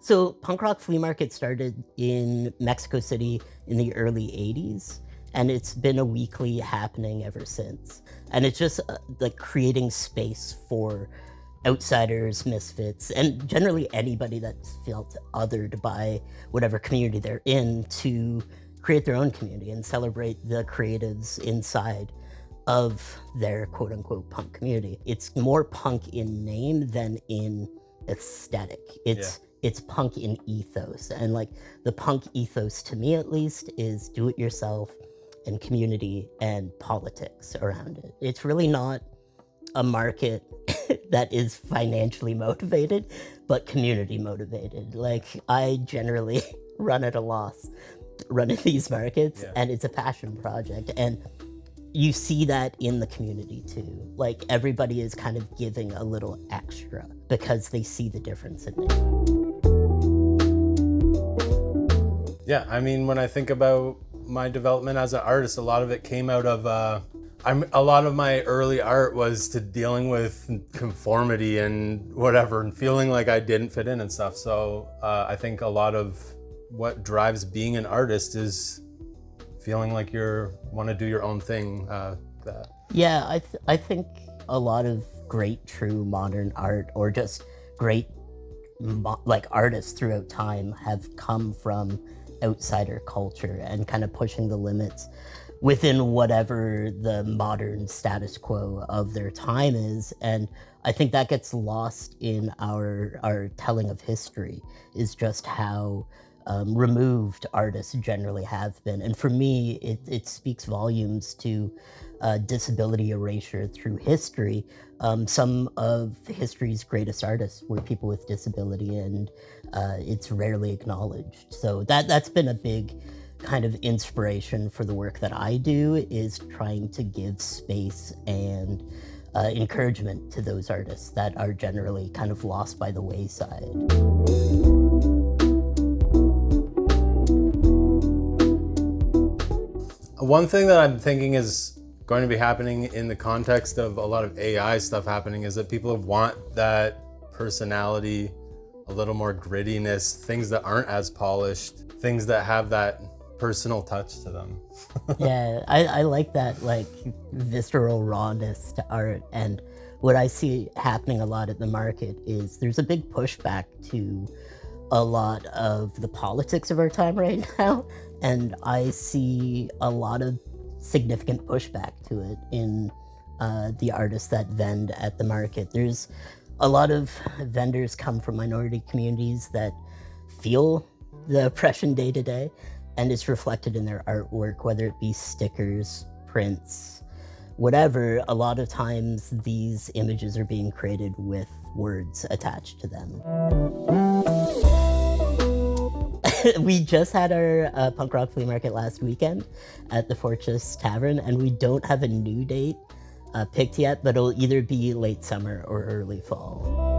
So punk rock flea market started in Mexico City in the early 80s, and it's been a weekly happening ever since. And it's just like creating space for outsiders, misfits, and generally anybody that's felt othered by whatever community they're in to create their own community and celebrate the creatives inside of their quote unquote punk community. It's more punk in name than in aesthetic. It's punk in ethos. And like the punk ethos, to me at least, is do it yourself and community and politics around it. It's really not a market that is financially motivated, but community motivated. Like I generally run at a loss running these markets, and it's a passion project. And you see that in the community too. Like everybody is kind of giving a little extra because they see the difference in it. Yeah, I mean, when I think about my development as an artist, a lot of it came out of, a lot of my early art was to dealing with conformity and whatever, and feeling like I didn't fit in and stuff. So I think a lot of what drives being an artist is feeling like want to do your own thing. Yeah, I think a lot of great true modern art, or just great like artists throughout time, have come from outsider culture and kind of pushing the limits within whatever the modern status quo of their time is. And I think that gets lost in our telling of history, is just how removed artists generally have been. And for me, it speaks volumes to disability erasure through history. Some of history's greatest artists were people with disability, and it's rarely acknowledged. So that's been a big kind of inspiration for the work that I do, is trying to give space and encouragement to those artists that are generally kind of lost by the wayside. One thing that I'm thinking is going to be happening in the context of a lot of AI stuff happening is that people want that personality, a little more grittiness, things that aren't as polished, things that have that personal touch to them. Yeah, I like that, like visceral rawness to art. And what I see happening a lot at the market is there's a big pushback to a lot of the politics of our time right now. And I see a lot of significant pushback to it in the artists that vend at the market. There's a lot of vendors come from minority communities that feel the oppression day to day, and it's reflected in their artwork, whether it be stickers, prints, whatever. A lot of times these images are being created with words attached to them. We just had our punk rock flea market last weekend at the Fortress Tavern, and we don't have a new date picked yet, but it'll either be late summer or early fall.